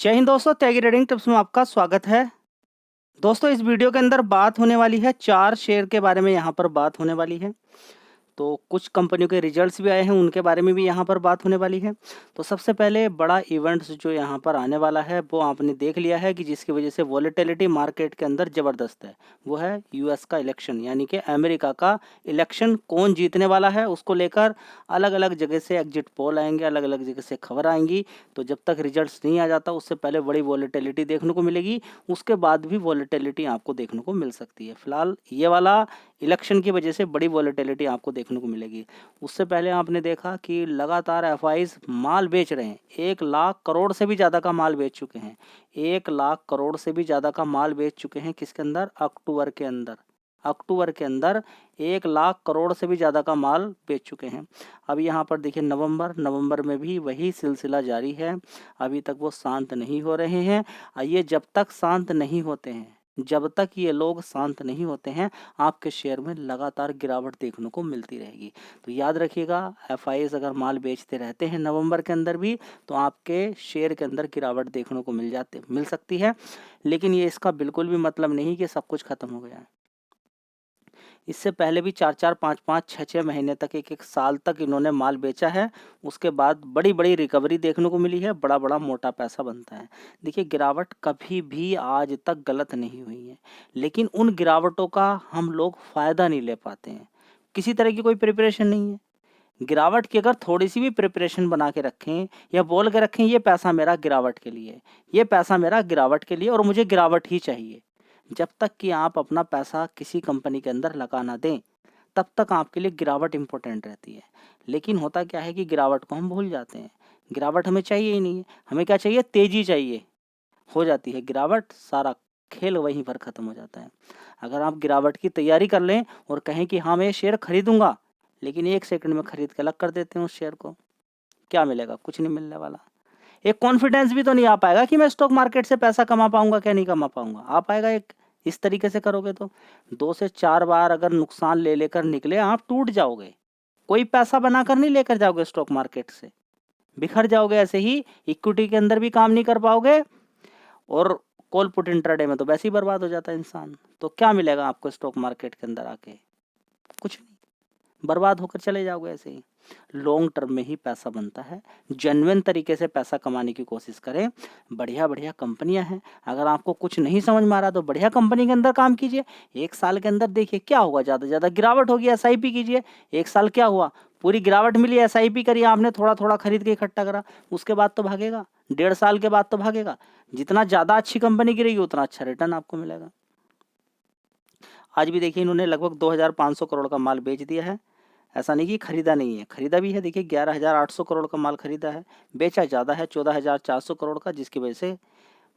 जय हिंद दोस्तों, त्यागी trading tips में आपका स्वागत है। दोस्तों, इस वीडियो के अंदर बात होने वाली है 4 शेयर के बारे में। यहाँ पर बात होने वाली है तो कुछ कंपनियों के रिजल्ट्स भी आए हैं, उनके बारे में भी यहाँ पर बात होने वाली है। तो सबसे पहले बड़ा इवेंट्स जो यहाँ पर आने वाला है वो आपने देख लिया है कि जिसकी वजह से वॉलेटिलिटी मार्केट के अंदर ज़बरदस्त है। वो है यूएस का इलेक्शन, यानी कि अमेरिका का इलेक्शन कौन जीतने वाला है उसको लेकर अलग अलग जगह से एग्जिट पोल आएंगे, अलग अलग जगह से खबर आएंगी। तो जब तक रिजल्ट्स नहीं आ जाता उससे पहले बड़ी वॉलेटिलिटी देखने को मिलेगी, उसके बाद भी वॉलेटिलिटी आपको देखने को मिल सकती है। फिलहाल ये वाला इलेक्शन की वजह से बड़ी वॉलेटिलिटी आपको देखने को मिलेगी। उससे पहले आपने देखा कि लगातार एफआईज माल बेच रहे हैं, 1 लाख करोड़ से भी ज़्यादा का माल बेच चुके हैं। 1 लाख करोड़ से भी ज़्यादा का माल बेच चुके हैं किसके अंदर? अक्टूबर के अंदर। अक्टूबर के अंदर 1 लाख करोड़ से भी ज़्यादा का माल बेच चुके हैं। अब यहाँ पर देखिए नवंबर में भी वही सिलसिला जारी है। अभी तक वो शांत नहीं हो रहे हैं। ये जब तक शांत नहीं होते हैं, जब तक ये लोग शांत नहीं होते हैं, आपके शेयर में लगातार गिरावट देखने को मिलती रहेगी। तो याद रखिएगा, एफआईज अगर माल बेचते रहते हैं नवंबर के अंदर भी तो आपके शेयर के अंदर गिरावट देखने को मिल सकती है। लेकिन ये इसका बिल्कुल भी मतलब नहीं कि सब कुछ खत्म हो गया है। इससे पहले भी 4-4, 5-5, 6-6 महीने तक, 1-1 साल तक इन्होंने माल बेचा है। उसके बाद बड़ी बड़ी रिकवरी देखने को मिली है, बड़ा बड़ा मोटा पैसा बनता है। देखिए, गिरावट कभी भी आज तक गलत नहीं हुई है, लेकिन उन गिरावटों का हम लोग फ़ायदा नहीं ले पाते हैं। किसी तरह की कोई प्रिपरेशन नहीं है। गिरावट की अगर थोड़ी सी भी प्रिपरेशन बना के रखें या बोल के रखें ये पैसा मेरा गिरावट के लिए, ये पैसा मेरा गिरावट के लिए और मुझे गिरावट ही चाहिए, जब तक कि आप अपना पैसा किसी कंपनी के अंदर लगा ना दें तब तक आपके लिए गिरावट इम्पोर्टेंट रहती है। लेकिन होता क्या है कि गिरावट को हम भूल जाते हैं। गिरावट हमें चाहिए ही नहीं है, हमें क्या चाहिए? तेज़ी चाहिए। हो जाती है गिरावट, सारा खेल वहीं पर ख़त्म हो जाता है। अगर आप गिरावट की तैयारी कर लें और कहें कि हाँ मैं ये शेयर खरीदूंगा, लेकिन 1 सेकंड में खरीद के अलग कर देते हैं उस शेयर को, क्या मिलेगा? कुछ नहीं मिलने वाला। एक कॉन्फिडेंस भी तो नहीं आ पाएगा कि मैं स्टॉक मार्केट से पैसा कमा पाऊंगा क्या नहीं कमा पाऊंगा। आ पाएगा एक इस तरीके से करोगे तो 2 से 4 बार अगर नुकसान ले लेकर निकले आप टूट जाओगे। कोई पैसा बनाकर नहीं लेकर जाओगे स्टॉक मार्केट से, बिखर जाओगे ऐसे ही। इक्विटी के अंदर भी काम नहीं कर पाओगे और कॉल पुट इंट्राडे में तो वैसे ही बर्बाद हो जाता है इंसान। तो क्या मिलेगा आपको स्टॉक मार्केट के अंदर आके? कुछ नहीं, बर्बाद होकर चले जाओगे ऐसे ही। लॉन्ग टर्म में ही पैसा बनता है। जेन्युइन तरीके से पैसा कमाने की कोशिश करें। बढ़िया बढ़िया कंपनियां हैं। अगर आपको कुछ नहीं समझ में आ रहा तो बढ़िया कंपनी के अंदर काम कीजिए। 1 साल के अंदर देखिए क्या होगा, ज़्यादा से ज़्यादा गिरावट होगी, एसआईपी कीजिए। 1 साल क्या हुआ, पूरी गिरावट मिली, एसआईपी करी आपने, थोड़ा थोड़ा खरीद के इकट्ठा करा, उसके बाद तो भागेगा। 1.5 साल के बाद तो भागेगा। जितना ज़्यादा अच्छी कंपनी गिरेगी उतना अच्छा रिटर्न आपको मिलेगा। आज भी देखिए इन्होंने लगभग 2500 करोड़ का माल बेच दिया है। ऐसा नहीं कि खरीदा नहीं है, खरीदा भी है। देखिए 11,800 करोड़ का माल खरीदा है, बेचा ज़्यादा है 14,400 करोड़ का, जिसकी वजह से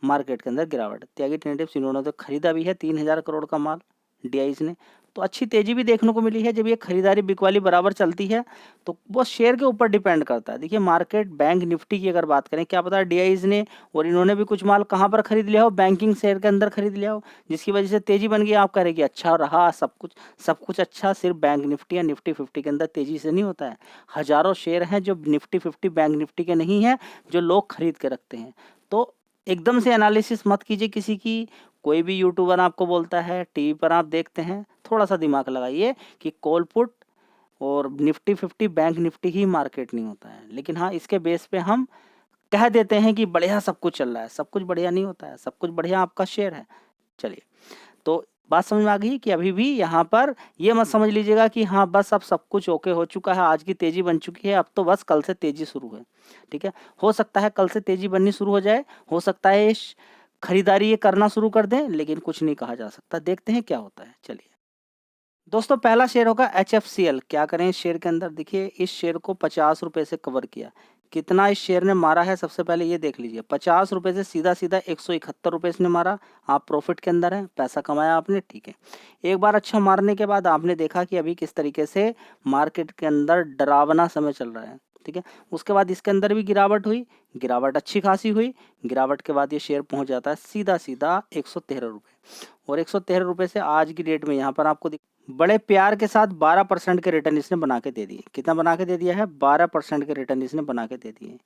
मार्केट के अंदर गिरावट। त्यागी ट्रेडिंग इन्होंने तो खरीदा भी है 3,000 करोड़ का माल डीआईज ने। तो अच्छी तेजी भी देखने को मिली है। जब ये खरीदारी बिकवाली बराबर चलती है तो वो शेयर के ऊपर डिपेंड करता है। देखिए मार्केट, बैंक निफ्टी की अगर बात करें, क्या पता डीआईज ने और इन्होंने भी कुछ माल कहाँ पर खरीद लिया हो, बैंकिंग शेयर के अंदर खरीद लिया हो, जिसकी वजह से तेजी बन गई। आप कहेंगे अच्छा रहा सब कुछ अच्छा। सिर्फ बैंक निफ्टी या निफ्टी 50 के अंदर तेजी से नहीं होता है। हजारों शेयर हैं जो निफ्टी 50 बैंक निफ्टी के नहीं हैं, जो लोग खरीद के रखते हैं। तो एकदम से एनालिसिस मत कीजिए किसी की। कोई भी यूट्यूबर आपको बोलता है, टीवी पर आप देखते हैं, थोड़ा सा दिमाग लगाइए कि कॉल पुट और निफ्टी 50 बैंक निफ्टी ही मार्केट नहीं होता है। लेकिन हाँ, इसके बेस पे हम कह देते हैं कि बढ़िया सब कुछ चल रहा है। सब कुछ बढ़िया नहीं होता है, सब कुछ बढ़िया आपका शेयर है। चलिए, तो बात समझ में आ गई कि अभी भी यहाँ पर ये मत समझ लीजिएगा कि हाँ बस अब सब कुछ ओके हो चुका है, आज की तेजी बन चुकी है, अब तो बस कल से तेजी शुरू है। ठीक है, हो सकता है कल से तेजी बननी शुरू हो जाए, हो सकता है खरीदारी ये करना शुरू कर दें, लेकिन कुछ नहीं कहा जा सकता। देखते हैं क्या होता है। चलिए दोस्तों, पहला शेयर होगा HFCL। क्या करें इस शेयर के अंदर? देखिए इस शेयर को 50 रुपए से कवर किया। कितना इस शेयर ने मारा है सबसे पहले ये देख लीजिए। 50 रुपए से सीधा सीधा 171 रुपए इसने मारा। आप प्रॉफिट के अंदर हैं, पैसा कमाया आपने, ठीक है। एक बार अच्छा मारने के बाद आपने देखा कि अभी किस तरीके से मार्केट के अंदर डरावना समय चल रहा है, ठीक है। उसके बाद इसके अंदर भी गिरावट हुई, गिरावट अच्छी खासी हुई। गिरावट के बाद ये शेयर पहुंच जाता है सीधा सीधा 113 रुपये, और 113 रुपये से आज की डेट में यहाँ पर आपको बड़े प्यार के साथ 12% के रिटर्न इसने बना के दे दिए। कितना बना के दे दिया है? 12% के रिटर्न इसने बना के दे दिए।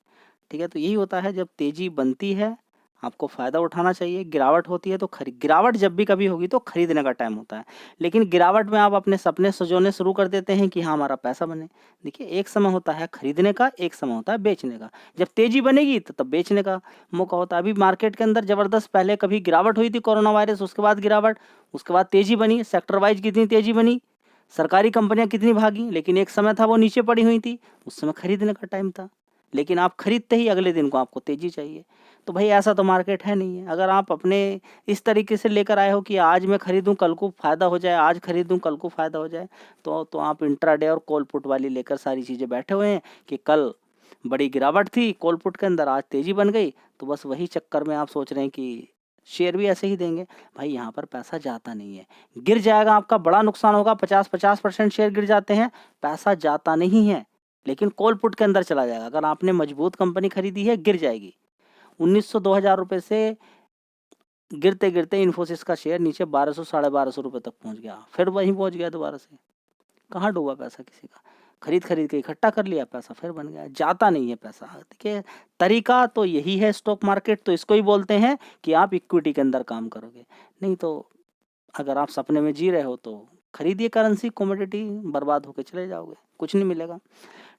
ठीक है, तो यही होता है जब तेजी बनती है आपको फ़ायदा उठाना चाहिए। गिरावट होती है तो गिरावट जब भी कभी होगी तो खरीदने का टाइम होता है, लेकिन गिरावट में आप अपने सपने सँजोने शुरू कर देते हैं कि हाँ, हमारा पैसा बने। देखिए, एक समय होता है खरीदने का, एक समय होता है बेचने का। जब तेज़ी बनेगी तो तब बेचने का मौका होता है। अभी मार्केट के अंदर ज़बरदस्त पहले कभी गिरावट हुई थी कोरोना वायरस, उसके बाद गिरावट, उसके बाद तेज़ी बनी, सेक्टर वाइज़ कितनी तेज़ी बनी, सरकारी कंपनियाँ कितनी भागी, लेकिन एक समय था वो नीचे पड़ी हुई थी, उस समय खरीदने का टाइम था। लेकिन आप खरीदते ही अगले दिन को आपको तेज़ी चाहिए। तो भई ऐसा तो मार्केट है नहीं है। अगर आप अपने इस तरीके से लेकर आए हो कि आज मैं खरीदूँ कल को फ़ायदा हो जाए, आज खरीदूँ कल को फ़ायदा हो जाए, तो आप इंट्राडे और कॉल पुट वाली लेकर सारी चीज़ें बैठे हुए हैं कि कल बड़ी गिरावट थी कॉल पुट के अंदर, आज तेज़ी बन गई, तो बस वही चक्कर में आप सोच रहे हैं कि शेयर भी ऐसे ही देंगे। भाई यहाँ पर पैसा जाता नहीं है, गिर जाएगा, आपका बड़ा नुकसान होगा, 50% शेयर गिर जाते हैं, पैसा जाता नहीं है, लेकिन कॉल पुट के अंदर चला जाएगा। अगर आपने मजबूत कंपनी खरीदी है, गिर जाएगी। 1900-2000 रुपए से गिरते-गिरते इन्फोसिस का शेयर नीचे 1200 साढ़े 1200 रुपए तक पहुँच गया, फिर वहीं पहुँच गया दोबारा से। कहाँ डूबा पैसा किसी का? खरीद-खरीद के इकट्ठा कर लिया, पैसा फिर बन गया, जाता नहीं है पैसा। देखिए, तरीका तो यही है स्टॉक मार्केट, तो इसको ही बोलते हैं कि आप इक्विटी के अंदर काम करोगे। नहीं तो अगर आप सपने में जी रहे हो तो खरीदिए करेंसी, कमोडिटी, बर्बाद होके चले जाओगे, कुछ नहीं मिलेगा।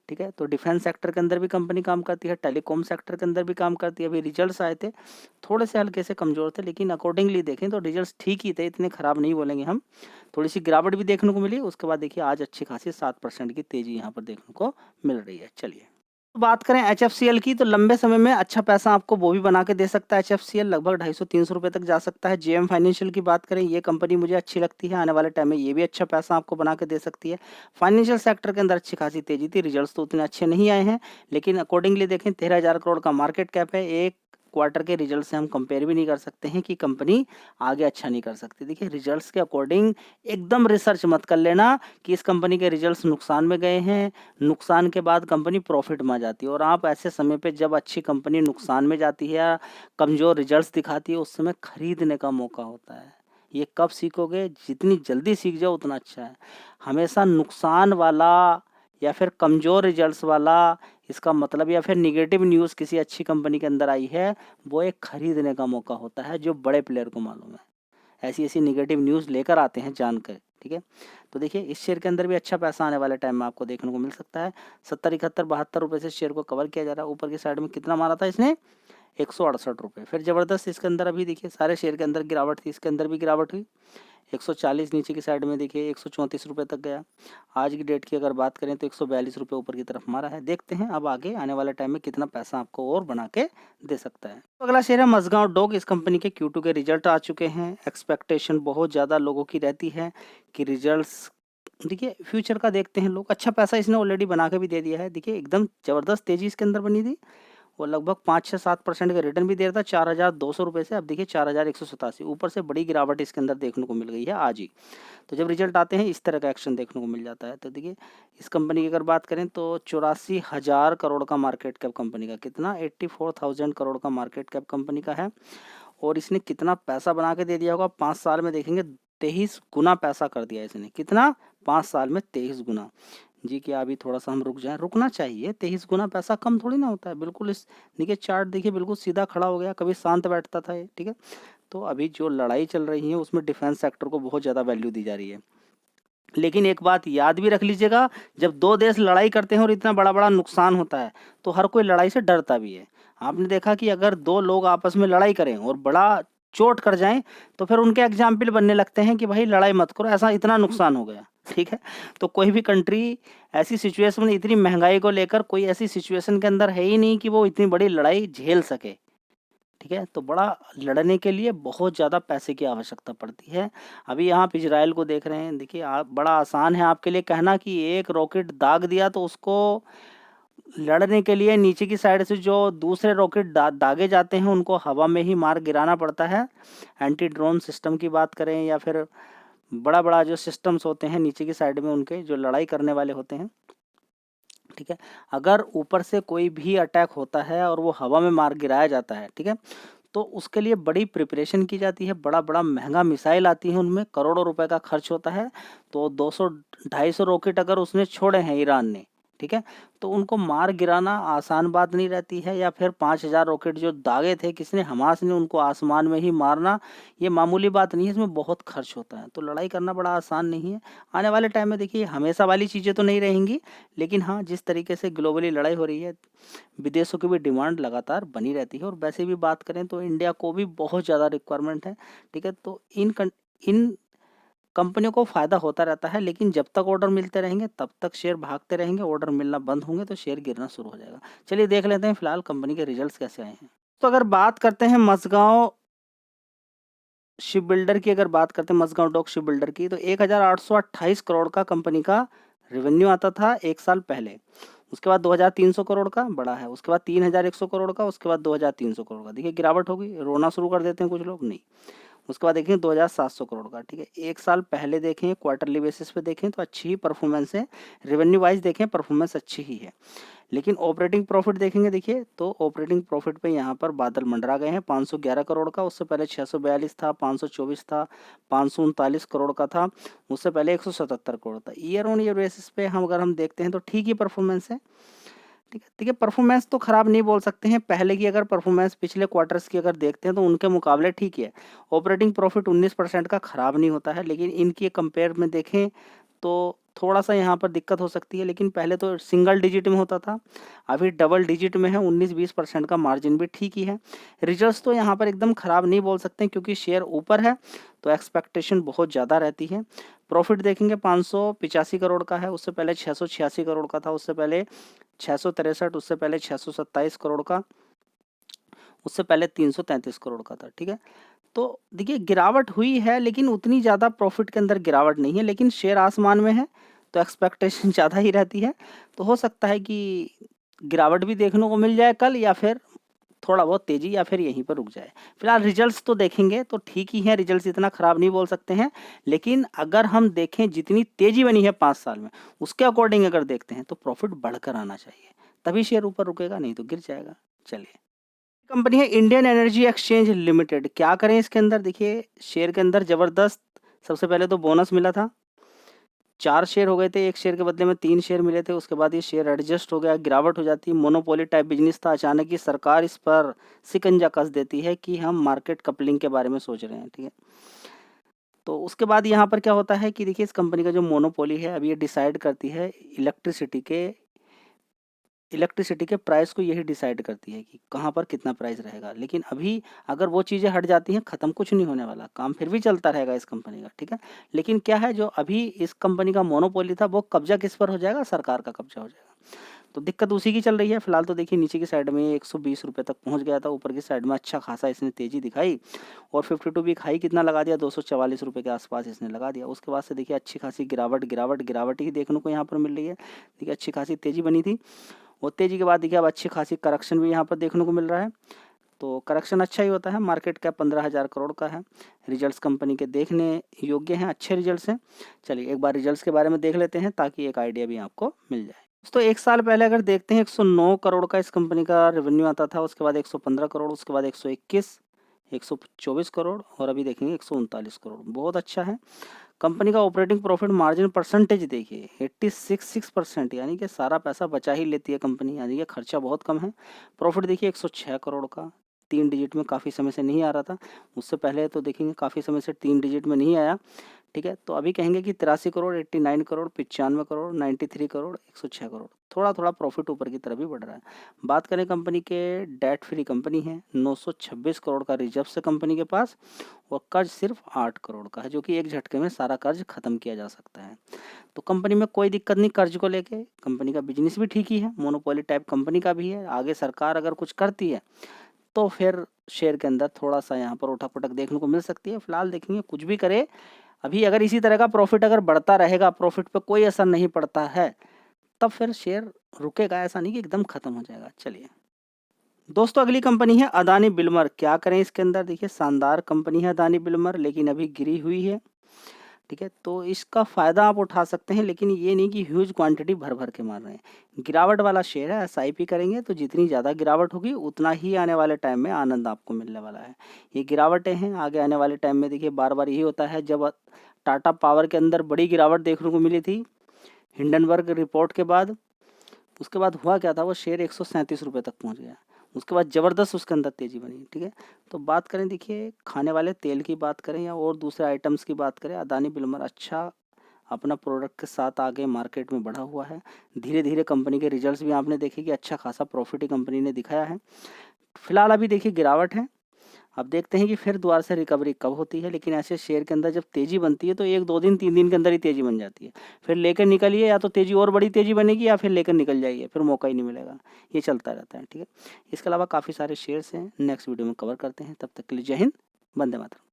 ठीक है, तो डिफेंस सेक्टर के अंदर भी कंपनी काम करती है, टेलीकॉम सेक्टर के अंदर भी काम करती है। अभी रिजल्ट्स आए थे, थोड़े से हल्के से कमज़ोर थे, लेकिन अकॉर्डिंगली देखें तो रिजल्ट्स ठीक ही थे, इतने ख़राब नहीं बोलेंगे हम। थोड़ी सी गिरावट भी देखने को मिली, उसके बाद देखिए आज अच्छी खासी 7% की तेज़ी यहाँ पर देखने को मिल रही है। चलिए, बात करें एचएफसीएल की, तो लंबे समय में अच्छा पैसा आपको वो भी बना के दे सकता है। एचएफसीएल लगभग 250-300 रुपए तक जा सकता है। जेएम फाइनेंशियल की बात करें, ये कंपनी मुझे अच्छी लगती है, आने वाले टाइम में ये भी अच्छा पैसा आपको बना के दे सकती है। फाइनेंशियल सेक्टर के अंदर अच्छी खासी तेजी थी, रिजल्ट्स तो उतने अच्छे नहीं आए हैं, लेकिन अकॉर्डिंगली देखें 13,000 करोड़ का मार्केट कैप है। एक क्वार्टर के रिजल्ट से हम कंपेयर भी नहीं कर सकते हैं कि कंपनी आगे अच्छा नहीं कर सकती। देखिए, रिजल्ट्स के अकॉर्डिंग एकदम रिसर्च मत कर लेना कि इस कंपनी के रिजल्ट्स नुकसान में गए हैं, नुकसान के बाद कंपनी प्रॉफिट में आ जाती है, और आप ऐसे समय पे जब अच्छी कंपनी नुकसान में जाती है या कमज़ोर रिजल्ट्स दिखाती है, उस समय खरीदने का मौका होता है। ये कब सीखोगे? जितनी जल्दी सीख जाओ उतना अच्छा है। हमेशा नुकसान वाला या फिर कमज़ोर रिजल्ट्स वाला, इसका मतलब या फिर नेगेटिव न्यूज़ किसी अच्छी कंपनी के अंदर आई है, वो एक खरीदने का मौका होता है, जो बड़े प्लेयर को मालूम है। ऐसी-ऐसी नेगेटिव न्यूज़ लेकर आते हैं जानकर, ठीक है? तो देखिए, इस शेयर के अंदर भी अच्छा पैसा आने वाले टाइम में आपको देखने को मिल सकता है। 70, 71, 72 रुपए से शेयर को कवर किया जा रहा है। ऊपर की साइड में कितना मारा था इसने? 168 रुपए। फिर ज़बरदस्त इसके अंदर अभी देखिए सारे शेयर के अंदर गिरावट थी, इसके अंदर भी गिरावट हुई। 140 नीचे की साइड में देखिए 134 रुपए तक गया। आज की डेट की अगर बात करें तो 142 रुपए ऊपर की तरफ मारा है। देखते हैं अब आगे आने वाले टाइम में कितना पैसा आपको और बना के दे सकता है। तो अगला शेयर है मज़गाँव डॉक। इस कंपनी के Q2 के रिजल्ट आ चुके हैं। एक्सपेक्टेशन बहुत ज़्यादा लोगों की रहती है कि रिजल्ट्स, देखिए फ्यूचर का देखते हैं लोग। अच्छा पैसा इसने ऑलरेडी बना के भी दे दिया है। देखिए एकदम ज़बरदस्त तेज़ी इसके अंदर बनी थी, वो लगभग 5-6-7% का रिटर्न भी दे रहा था 4,200 रुपये से। अब देखिए 4,187, ऊपर से बड़ी गिरावट इसके अंदर देखने को मिल गई है आज ही। तो जब रिजल्ट आते हैं इस तरह का एक्शन देखने को मिल जाता है। तो देखिए, इस कंपनी की अगर बात करें तो 84,000 करोड़ का मार्केट कैप कंपनी का, कितना 84,000 करोड़ का मार्केट कैप कंपनी का है। और इसने कितना पैसा बना के दे दिया होगा 5 साल में, देखेंगे 23 गुना पैसा कर दिया इसने। कितना? 5 साल में 23 गुना। जी, क्या अभी थोड़ा-सा हम रुक जाएँ? रुकना चाहिए, 23 गुना पैसा कम थोड़ी ना होता है। बिल्कुल इस देखिए चार्ट देखिए बिल्कुल सीधा खड़ा हो गया, कभी शांत बैठता था ये, ठीक है? तो अभी जो लड़ाई चल रही है उसमें डिफेंस सेक्टर को बहुत ज़्यादा वैल्यू दी जा रही है। लेकिन एक बात याद भी रख लीजिएगा, जब 2 देश लड़ाई करते हैं और इतना बड़ा-बड़ा नुकसान होता है, तो हर कोई लड़ाई से डरता भी है। आपने देखा कि अगर 2 लोग आपस में लड़ाई करें और बड़ा चोट कर जाएँ, तो फिर उनके एग्ज़ाम्पल बनने लगते हैं कि भाई लड़ाई मत करो, ऐसा इतना नुकसान हो गया, ठीक है? तो कोई भी कंट्री ऐसी सिचुएशन में, इतनी महँगाई को लेकर कोई ऐसी सिचुएशन के अंदर है ही नहीं कि वो इतनी बड़ी लड़ाई झेल सके। ठीक है? तो बड़ा लड़ने के लिए बहुत ज़्यादा पैसे की आवश्यकता पड़ती है। अभी आप इज़राइल को देख रहे हैं, देखिए आप, बड़ा आसान है आपके लिए कहना कि एक रॉकेट दाग दिया तो उसको लड़ने के लिए नीचे की साइड से जो दूसरे रॉकेट दागे जाते हैं उनको हवा में ही मार गिराना पड़ता है। एंटी ड्रोन सिस्टम की बात करें या फिर बड़ा-बड़ा जो सिस्टम्स होते हैं नीचे की साइड में, उनके जो लड़ाई करने वाले होते हैं, ठीक है? अगर ऊपर से कोई भी अटैक होता है और वो हवा में मार गिराया जाता है, ठीक है? तो उसके लिए बड़ी प्रिपरेशन की जाती है, बड़ा-बड़ा महँगा मिसाइल आती है, उनमें करोड़ों रुपए का खर्च होता है। तो 200 250 रॉकेट अगर उसने छोड़े हैं ईरान ने, ठीक है। तो उनको मार गिराना आसान बात नहीं रहती है, या फिर 5,000 रॉकेट जो दागे थे किसने, हमास ने, उनको आसमान में ही मारना ये मामूली बात नहीं है, इसमें बहुत खर्च होता है। तो लड़ाई करना बड़ा आसान नहीं है। आने वाले टाइम में देखिए हमेशा वाली चीज़ें तो नहीं रहेंगी, लेकिन हाँ जिस तरीके से ग्लोबली लड़ाई हो रही है, विदेशों की भी डिमांड लगातार बनी रहती है। और वैसे भी बात करें तो इंडिया को भी बहुत ज़्यादा रिक्वायरमेंट है, ठीक है। तो इन कंपनियों को फ़ायदा होता रहता है, लेकिन जब तक ऑर्डर मिलते रहेंगे तब तक शेयर भागते रहेंगे, ऑर्डर मिलना बंद होंगे तो शेयर गिरना शुरू हो जाएगा। चलिए देख लेते हैं फिलहाल कंपनी के रिजल्ट्स कैसे आए हैं। तो अगर बात करते हैं मझगांव शिप बिल्डर की, अगर बात करते हैं मझगांव डॉक शिप बिल्डर की, तो 1,828 करोड़ का कंपनी का रेवेन्यू आता था एक साल पहले। उसके बाद 2,300 करोड़ का बढ़ा है, उसके बाद 3,100 करोड़ का, उसके बाद 2,300 करोड़ का। देखिए गिरावट हो गई, रोना शुरू कर देते हैं कुछ लोग, नहीं। उसके बाद देखें 2,700 करोड़ का, ठीक है। एक साल पहले देखें, क्वार्टरली बेसिस पे देखें तो अच्छी ही परफॉर्मेंस है। रेवेन्यू वाइज देखें परफॉर्मेंस अच्छी ही है, लेकिन ऑपरेटिंग प्रॉफिट देखेंगे, देखिए तो ऑपरेटिंग प्रॉफिट पे यहाँ पर बादल मंडरा गए हैं। 511 करोड़ का, उससे पहले 642 था, 524 था, 539 करोड़ का था, उससे पहले 177 करोड़ था। ईयर ऑन ईयर बेसिस पे अगर हम देखते हैं तो ठीक ही परफॉर्मेंस है, ठीक है। देखिए परफॉर्मेंस तो खराब नहीं बोल सकते हैं, पहले की अगर परफॉर्मेंस पिछले क्वार्टर्स की अगर देखते हैं तो उनके मुकाबले ठीक है। ऑपरेटिंग प्रॉफिट 19% का खराब नहीं होता है, लेकिन इनकी कंपेयर में देखें तो थोड़ा सा यहाँ पर दिक्कत हो सकती है। लेकिन पहले तो सिंगल डिजिट में होता था, अभी डबल डिजिट में है। 19-20% का मार्जिन भी ठीक ही है। रिजल्ट्स तो यहाँ पर एकदम खराब नहीं बोल सकते क्योंकि शेयर ऊपर है तो एक्सपेक्टेशन बहुत ज़्यादा रहती है। प्रॉफिट देखेंगे 585 करोड़ का है, उससे पहले 686 करोड़ का था, उससे पहले 663, उससे पहले 627 करोड़ का, उससे पहले 333 करोड़ का था, ठीक है। तो देखिए गिरावट हुई है, लेकिन उतनी ज़्यादा प्रॉफिट के अंदर गिरावट नहीं है, लेकिन शेयर आसमान में है तो एक्सपेक्टेशन ज़्यादा ही रहती है। तो हो सकता है कि गिरावट भी देखने को मिल जाए कल, या फिर थोड़ा बहुत तेज़ी, या फिर यहीं पर रुक जाए। फिलहाल रिजल्ट्स तो देखेंगे तो ठीक ही हैं, रिजल्ट्स इतना ख़राब नहीं बोल सकते हैं। लेकिन अगर हम देखें जितनी तेज़ी बनी है 5 साल में, उसके अकॉर्डिंग अगर देखते हैं तो प्रॉफिट बढ़कर आना चाहिए, तभी शेयर ऊपर रुकेगा, नहीं तो गिर जाएगा। चलिए, कंपनी है इंडियन एनर्जी एक्सचेंज लिमिटेड। क्या करें इसके अंदर, देखिए शेयर के अंदर ज़बरदस्त, सबसे पहले तो बोनस मिला था, 4 शेयर हो गए थे, 1 शेयर के बदले में 3 शेयर मिले थे। उसके बाद ये शेयर एडजस्ट हो गया, गिरावट हो जाती है। मोनोपोली टाइप बिजनेस था, अचानक ही सरकार इस पर शिकंजा कस देती है कि हम मार्केट कपलिंग के बारे में सोच रहे हैं, ठीक है। तो उसके बाद यहाँ पर क्या होता है कि देखिए इस कंपनी का जो मोनोपोली है, अब ये डिसाइड करती है इलेक्ट्रिसिटी के प्राइस को, यही डिसाइड करती है कि कहाँ पर कितना प्राइस रहेगा। लेकिन अभी अगर वो चीज़ें हट जाती हैं, ख़त्म कुछ नहीं होने वाला, काम फिर भी चलता रहेगा इस कंपनी का, ठीक है। लेकिन क्या है, जो अभी इस कंपनी का मोनोपोली था वो कब्जा किस पर हो जाएगा, सरकार का कब्जा हो जाएगा। तो दिक्कत उसी की चल रही है। फिलहाल तो देखिए नीचे की साइड में 120 रुपये तक पहुंच गया था, ऊपर की साइड में अच्छा खासा इसने तेज़ी दिखाई और 52 वीक हाई कितना लगा दिया, 244 रुपये के आसपास इसने लगा दिया। उसके बाद से देखिए अच्छी खासी गिरावट ही देखने को यहाँ पर मिल रही है। देखिए अच्छी खासी तेज़ी बनी थी, और तेज़ी के बाद देखिए अब अच्छी खासी करेक्शन भी यहाँ पर देखने को मिल रहा है। तो करेक्शन अच्छा ही होता है। मार्केट कैप 15,000 करोड़ का है। रिजल्ट्स कंपनी के देखने योग्य हैं, अच्छे रिजल्ट्स हैं। चलिए एक बार रिजल्ट्स के बारे में देख लेते हैं ताकि एक आइडिया भी आपको मिल जाए। दोस्तों एक साल पहले अगर देखते हैं 109 करोड़ का इस कंपनी का रेवेन्यू आता था, उसके बाद 115 करोड़, उसके बाद 121, 124 करोड़, और अभी देखेंगे 139 करोड़। बहुत अच्छा है। कंपनी का ऑपरेटिंग प्रॉफिट मार्जिन परसेंटेज देखिए 86%, यानी कि सारा पैसा बचा ही लेती है कंपनी, यानी कि खर्चा बहुत कम है। प्रॉफिट देखिए 106 करोड़ का, 3 डिजिट में काफ़ी समय से नहीं आ रहा था। उससे पहले तो देखेंगे काफ़ी समय से 3 डिजिट में नहीं आया, ठीक है। तो अभी कहेंगे कि 83 करोड़, 89 करोड़, 95 करोड़, 93 करोड़, 106 करोड़, थोड़ा थोड़ा प्रॉफिट ऊपर की तरफ भी बढ़ रहा है। बात करें कंपनी के, डेट फ्री कंपनी है, 926 करोड़ का रिजर्व है कंपनी के पास, और कर्ज सिर्फ 8 करोड़ का है, जो कि एक झटके में सारा कर्ज खत्म किया जा सकता है। तो कंपनी में कोई दिक्कत नहीं कर्ज को लेके, कंपनी का बिजनेस भी ठीक ही है, मोनोपोली टाइप कंपनी का भी है। आगे सरकार अगर कुछ करती है तो फिर शेयर के अंदर थोड़ा सा यहाँ पर उठक-पटक देखने को मिल सकती है। फिलहाल देखेंगे कुछ भी करे, अभी अगर इसी तरह का प्रॉफिट अगर बढ़ता रहेगा, प्रॉफिट पे कोई असर नहीं पड़ता है, तब फिर शेयर रुकेगा, ऐसा नहीं कि एकदम खत्म हो जाएगा। चलिए दोस्तों अगली कंपनी है अदानी बिल्मर। क्या करें इसके अंदर, देखिए शानदार कंपनी है अदानी बिल्मर, लेकिन अभी गिरी हुई है, ठीक है। तो इसका फ़ायदा आप उठा सकते हैं, लेकिन ये नहीं कि ह्यूज क्वांटिटी भर भर के मार रहे हैं। गिरावट वाला शेयर है, एसआईपी करेंगे तो जितनी ज़्यादा गिरावट होगी उतना ही आने वाले टाइम में आनंद आपको मिलने वाला है। ये गिरावटें हैं, आगे आने वाले टाइम में देखिए बार बार यही होता है। जब टाटा पावर के अंदर बड़ी गिरावट देखने को मिली थी हिंडनबर्ग रिपोर्ट के बाद, उसके बाद हुआ क्या था, वो शेयर 137 रुपये तक पहुंच गया। उसके बाद ज़बरदस्त उसके अंदर तेज़ी बनी, ठीक है। तो बात करें, देखिए खाने वाले तेल की बात करें या और दूसरे आइटम्स की बात करें, अदानी बिल्डर अच्छा अपना प्रोडक्ट के साथ आगे मार्केट में बढ़ा हुआ है। धीरे धीरे कंपनी के रिजल्ट्स भी आपने देखे कि अच्छा खासा प्रॉफिट ही कंपनी ने दिखाया है। फिलहाल अभी देखिए गिरावट है, अब देखते हैं कि फिर दोबारा से रिकवरी कब होती है। लेकिन ऐसे शेयर के अंदर जब तेज़ी बनती है तो 1-2 दिन 3 दिन के अंदर ही तेज़ी बन जाती है। फिर लेकर निकलिए, या तो तेज़ी और बड़ी तेज़ी बनेगी या फिर लेकर निकल जाइए, फिर मौका ही नहीं मिलेगा। ये चलता रहता है, ठीक है। इसके अलावा काफ़ी सारे शेयर्स हैं, नेक्स्ट वीडियो में कवर करते हैं। तब तक के लिए जय हिंद, वंदे मातरम।